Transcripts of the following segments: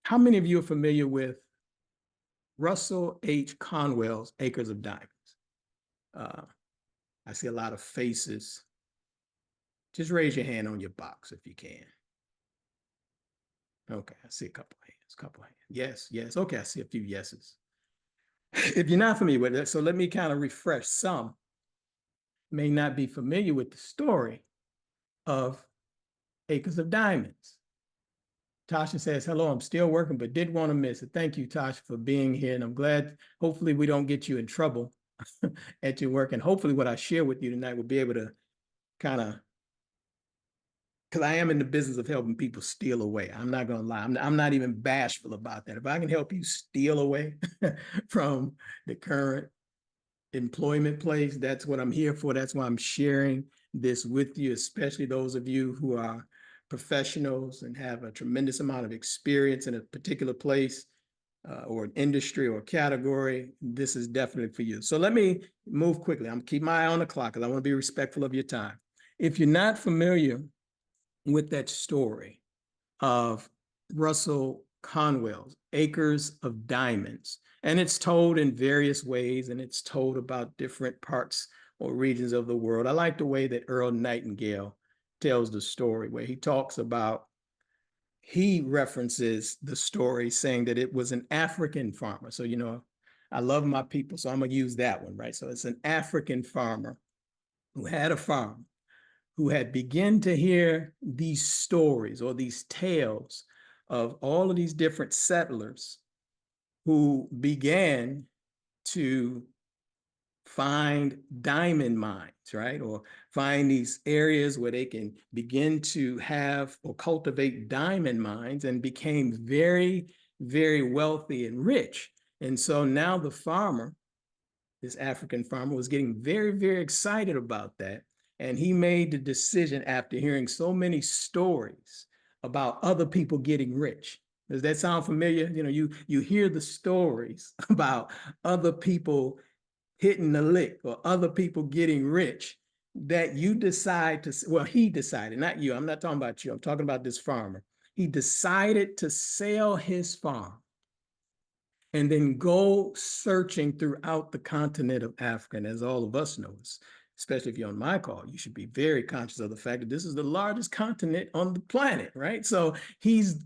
how many of you are familiar with Russell H. Conwell's Acres of Diamonds? I see a lot of faces. Just raise your hand on your box if you can. Okay, I see a couple of hands, Yes, yes. Okay, I see a few yeses. If you're not familiar with it, so let me kind of refresh. Some may not be familiar with the story of Acres of Diamonds. Tasha says, hello, I'm still working, but did want to miss it. Thank you, Tasha, for being here. And I'm glad, hopefully we don't get you in trouble at your work. And hopefully what I share with you tonight will be able to kind of, because I am in the business of helping people steal away. I'm not going to lie. I'm not even bashful about that. If I can help you steal away from the current employment place, that's what I'm here for. That's why I'm sharing this with you, especially those of you who are professionals and have a tremendous amount of experience in a particular place or an industry or category. This is definitely for you. So let me move quickly. I'm keep my eye on the clock because I want to be respectful of your time. If you're not familiar with that story of Russell Conwell's Acres of Diamonds, and it's told in various ways, and it's told about different parts or regions of the world. I like the way that Earl Nightingale tells the story, where he talks about, he references the story saying that it was an African farmer. So, you know, I love my people, so I'm gonna use that one, right? So it's an African farmer who had a farm, who had begun to hear these stories or these tales of all of these different settlers who began to find diamond mines, right? Or find these areas where they can begin to have or cultivate diamond mines, and became very, very wealthy and rich. And so now the farmer, this African farmer, was getting very, very excited about that. And he made the decision, after hearing so many stories about other people getting rich. Does that sound familiar? You know, you hear the stories about other people hitting the lick or other people getting rich, that you decide to, well, he decided, not you, I'm not talking about you, I'm talking about this farmer. He decided to sell his farm and then go searching throughout the continent of Africa. And as all of us know, especially if you're on my call, you should be very conscious of the fact that this is the largest continent on the planet, right? So he's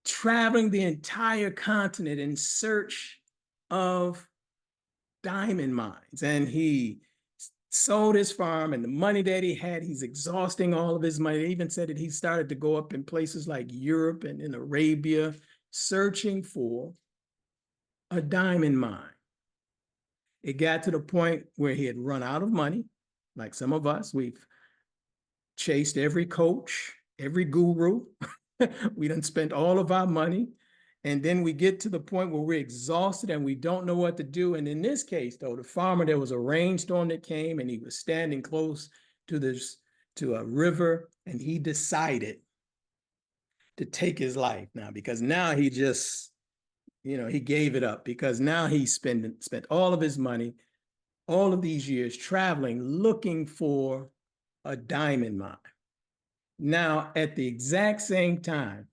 traveling the entire continent in search of diamond mines. And he sold his farm, and the money that he had, he's exhausting all of his money. They even said that he started to go up in places like Europe and in Arabia, searching for a diamond mine. It got to the point where he had run out of money. Like some of us, we've chased every coach, every guru. We done spent all of our money. And then we get to the point where we're exhausted and we don't know what to do. And in this case, though, the farmer, there was a rainstorm that came, and he was standing close to a river, and he decided to take his life now, because now he just, you know, he gave it up, because now he spent all of his money, all of these years traveling, looking for a diamond mine. Now, at the exact same time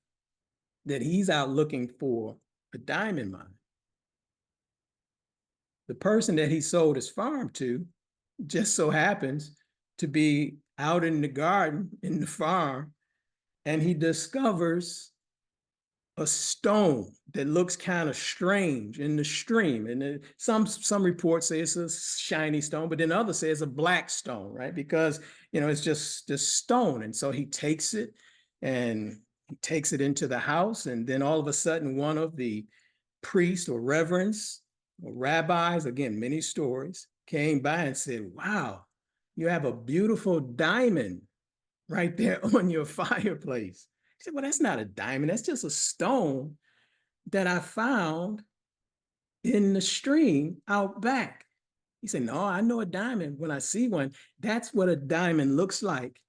that he's out looking for a diamond mine, the person that he sold his farm to just so happens to be out in the garden in the farm, and he discovers a stone that looks kind of strange in the stream. And some reports say it's a shiny stone, but then others say it's a black stone, right? Because, you know, it's just this stone. And so he takes it, and he takes it into the house. And then all of a sudden, one of the priests or reverends or rabbis, again, many stories, came by and said, wow, you have a beautiful diamond right there on your fireplace. He said, well, that's not a diamond. That's just a stone that I found in the stream out back. He said, no, I know a diamond when I see one. That's what a diamond looks like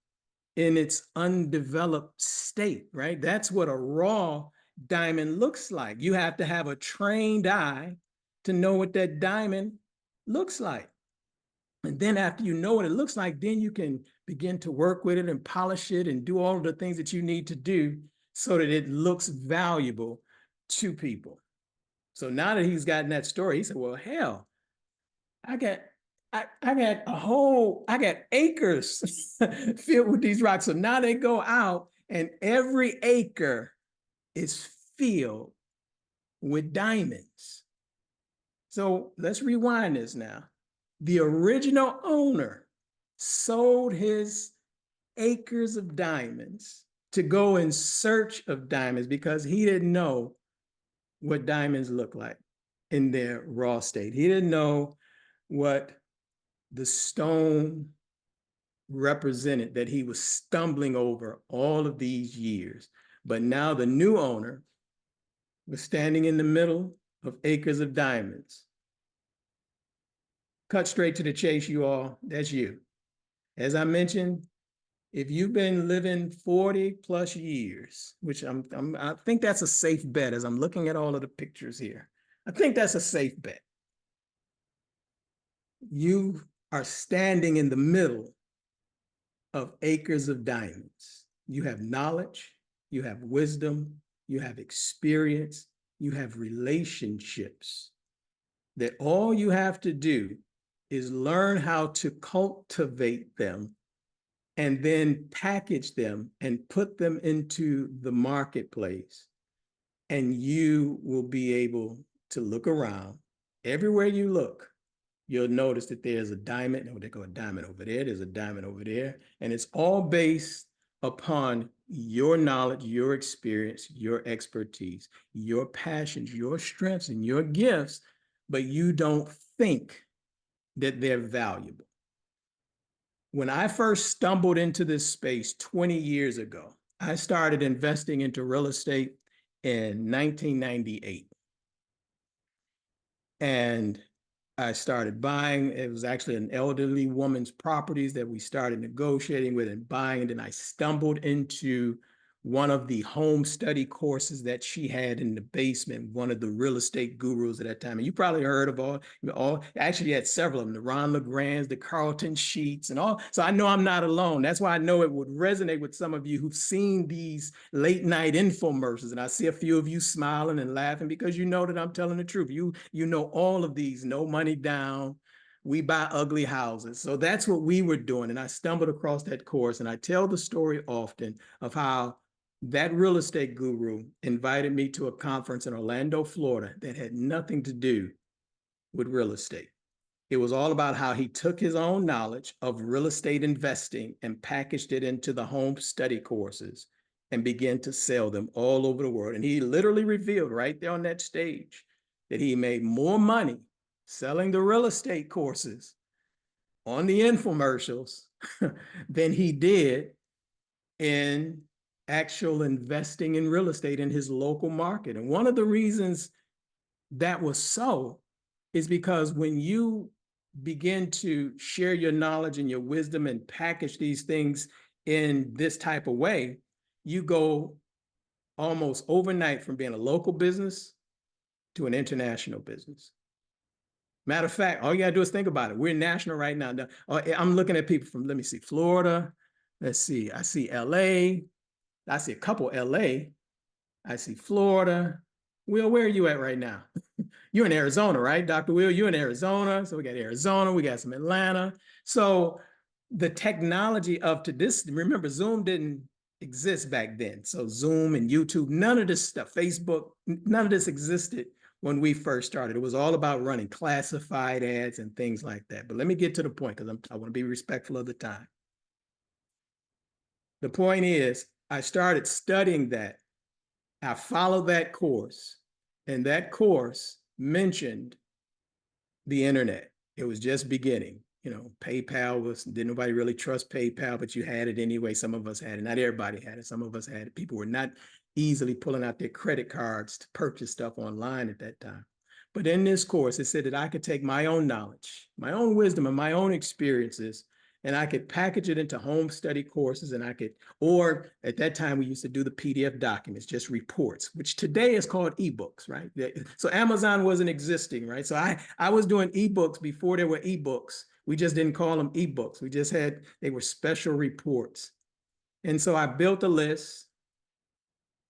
in its undeveloped state, right? That's what a raw diamond looks like. You have to have a trained eye to know what that diamond looks like. And then after you know what it looks like, then you can begin to work with it and polish it and do all of the things that you need to do so that it looks valuable to people. So now that he's gotten that story, he said, well, hell, I got I got acres filled with these rocks. So now they go out and every acre is filled with diamonds. So let's rewind this now. The original owner sold his acres of diamonds to go in search of diamonds because he didn't know what diamonds look like in their raw state. He didn't know what the stone represented that he was stumbling over all of these years. But now the new owner was standing in the middle of acres of diamonds. Cut straight to the chase, you all. That's you. As I mentioned, if you've been living 40 plus years, which I think that's a safe bet as I'm looking at all of the pictures here. I think that's a safe bet. You are standing in the middle of acres of diamonds. You have knowledge, you have wisdom, you have experience, you have relationships that all you have to do is learn how to cultivate them and then package them and put them into the marketplace. And you will be able to look around. Everywhere you look, you'll notice that there's a diamond. Oh, they go a diamond over there. There's a diamond over there. And it's all based upon your knowledge, your experience, your expertise, your passions, your strengths, and your gifts, but you don't think that they're valuable. When I first stumbled into this space 20 years ago, I started investing into real estate in 1998. And I started buying, it was actually an elderly woman's properties that we started negotiating with and buying. And then I stumbled into one of the home study courses that she had in the basement, one of the real estate gurus at that time. And you probably heard of all actually had several of them, the Ron LeGrands, the Carlton Sheets and all. So I know I'm not alone. That's why I know it would resonate with some of you who've seen these late night infomercials. And I see a few of you smiling and laughing because you know that I'm telling the truth. You know all of these, no money down. We buy ugly houses. So that's what we were doing. And I stumbled across that course. And I tell the story often of how that real estate guru invited me to a conference in Orlando, Florida that had nothing to do with real estate. It was all about how he took his own knowledge of real estate investing and packaged it into the home study courses and began to sell them all over the world. And he literally revealed right there on that stage that he made more money selling the real estate courses on the infomercials than he did in actual investing in real estate in his local market. And one of the reasons that was so is because when you begin to share your knowledge and your wisdom and package these things in this type of way, you go almost overnight from being a local business to an international business. Matter of fact, all you gotta do is think about it. We're national right now. I'm looking at people from, let me see, Florida. Let's see, I see LA. I see a couple LA. I see Florida. Will, where are you at right now? You're in Arizona, right? Dr. Will, you're in Arizona. So we got Arizona, we got some Atlanta. So the technology of to this, remember, Zoom didn't exist back then. So Zoom and YouTube, none of this stuff, Facebook, none of this existed when we first started. It was all about running classified ads and things like that. But let me get to the point because I want to be respectful of the time. The point is, I started studying that. I followed that course, and that course mentioned the internet. It was just beginning. You know, PayPal didn't nobody really trust PayPal, but you had it anyway. Some of us had it. Not everybody had it. Some of us had it. People were not easily pulling out their credit cards to purchase stuff online at that time. But in this course, it said that I could take my own knowledge, my own wisdom, and my own experiences, and I could package it into home study courses, and I could, or at that time we used to do the PDF documents, just reports, which today is called ebooks, right? So Amazon wasn't existing, right? So I was doing ebooks before there were ebooks. We just didn't call them ebooks. We just had, they were special reports. And so I built a list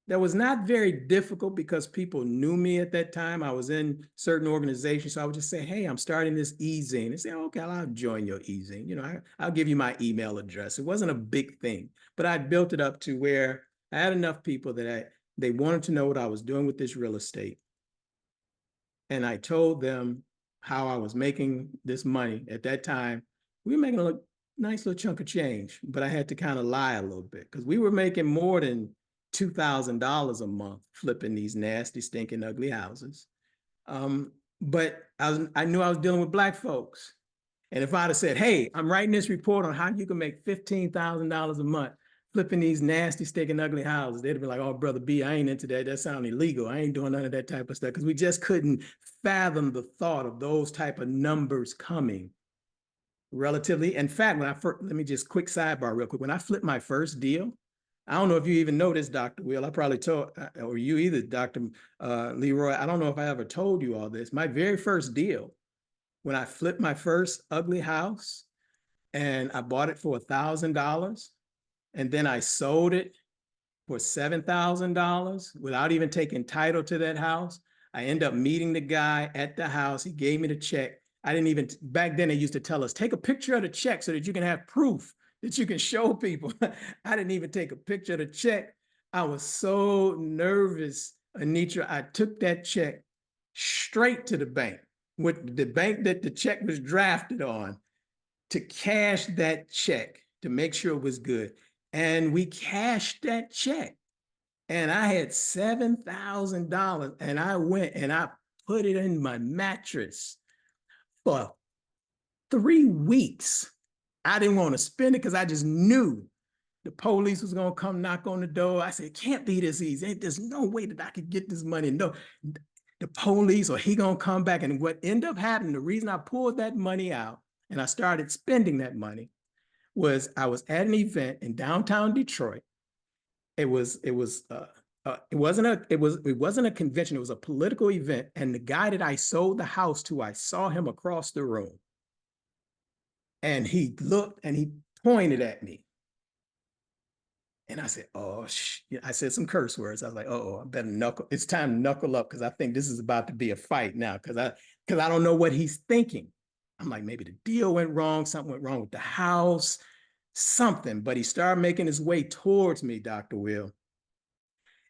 that was not very difficult because people knew me at that time. I was in certain organizations. So I would just say, hey, I'm starting this e-zine. And say, okay, I'll join your e-zine. You know, I'll give you my email address. It wasn't a big thing, but I built it up to where I had enough people that they wanted to know what I was doing with this real estate. And I told them how I was making this money. At that time, we were making a nice little chunk of change, but I had to kind of lie a little bit because we were making more than $2,000 a month flipping these nasty, stinking, ugly houses. But I knew I was dealing with Black folks. And if I'd have said, hey, I'm writing this report on how you can make $15,000 a month flipping these nasty, stinking, ugly houses, they'd be like, oh, Brother B, I ain't into that. That sounds illegal. I ain't doing none of that type of stuff because we just couldn't fathom the thought of those type of numbers coming relatively. In fact, let me just quick sidebar real quick. When I flipped my first deal, I don't know if you even know this, Dr. Will. I probably told, or you either, Dr. Leroy. I don't know if I ever told you all this. My very first deal, when I flipped my first ugly house and I bought it for $1,000 and then I sold it for $7,000 without even taking title to that house. I end up meeting the guy at the house. He gave me the check. I didn't even, back then they used to tell us, take a picture of the check so that you can have proof that you can show people. I didn't even take a picture of the check. I was so nervous, Anitra. I took that check straight to the bank, with the bank that the check was drafted on, to cash that check to make sure it was good. And we cashed that check. And I had $7,000 and I went and I put it in my mattress for 3 weeks. I didn't want to spend it because I just knew the police was going to come knock on the door. I said, it can't be this easy. There's no way that I could get this money. No, the police or he going to come back. And what ended up happening, the reason I pulled that money out and I started spending that money was I was at an event in downtown Detroit. It wasn't a convention. It was a political event. And the guy that I sold the house to, I saw him across the room. And he looked and he pointed at me. And I said, oh, I said some curse words. I was like, I better knuckle. It's time to knuckle up because I think this is about to be a fight now because I don't know what he's thinking. I'm like, maybe the deal went wrong. Something went wrong with the house, something. But he started making his way towards me, Dr. Will.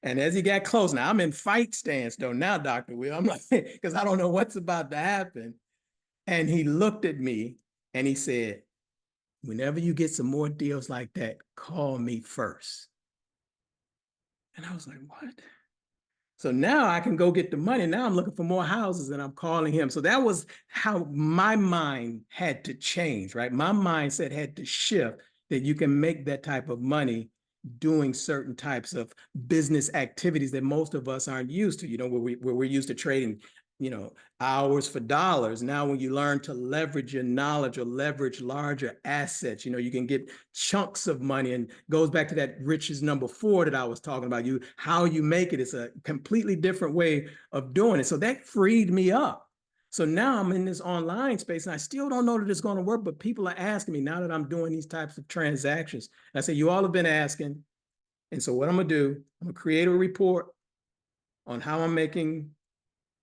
And as he got close, now I'm in fight stance though now, Dr. Will. I'm like, because I don't know what's about to happen. And he looked at me and he said, whenever you get some more deals like that, call me first. And I was like, what? So now I can go get the money. Now I'm looking for more houses and I'm calling him. So that was how my mind had to change, right? My mindset had to shift that you can make that type of money doing certain types of business activities that most of us aren't used to, where we're used to trading, hours for dollars. Now, when you learn to leverage your knowledge or leverage larger assets, you can get chunks of money, and goes back to that riches number 4 that I was talking about. How you make it is a completely different way of doing it. So that freed me up. So now I'm in this online space and I still don't know that it's going to work, but people are asking me now that I'm doing these types of transactions. And I say, you all have been asking. And so what I'm going to do, I'm going to create a report on how I'm making,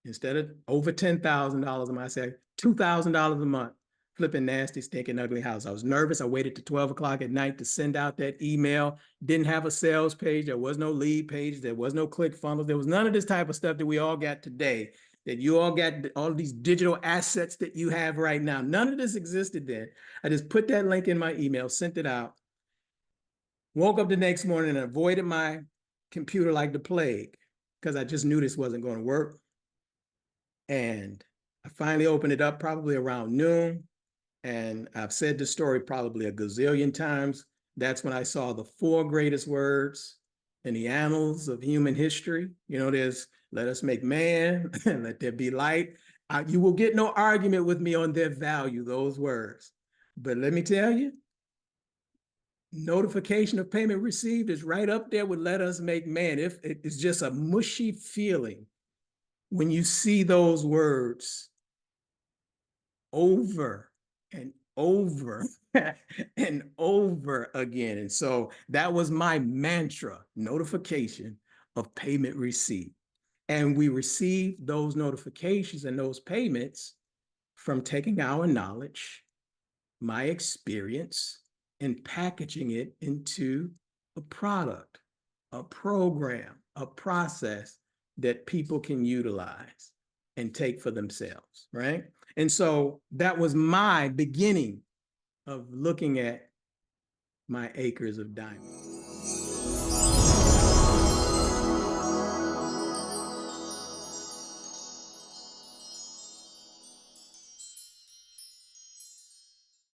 instead of over $10,000 a month, I say $2,000 a month, flipping nasty, stinking, ugly house. I was nervous. I waited to 12 o'clock at night to send out that email. Didn't have a sales page. There was no lead page. There was no click funnels. There was none of this type of stuff that we all got today, that you all got, all of these digital assets that you have right now. None of this existed then. I just put that link in my email, sent it out, woke up the next morning and avoided my computer like the plague because I just knew this wasn't going to work. And I finally opened it up probably around noon. And I've said this story probably a gazillion times. That's when I saw the 4 greatest words in the annals of human history. There's let us make man, and let there be light. You will get no argument with me on their value, those words. But let me tell you, notification of payment received is right up there with let us make man. If it's just a mushy feeling when you see those words over and over and over again. And so that was my mantra: notification of payment receipt. And we receive those notifications and those payments from taking our knowledge, my experience, and packaging it into a product, a program, a process that people can utilize and take for themselves, right? And so that was my beginning of looking at my acres of diamonds.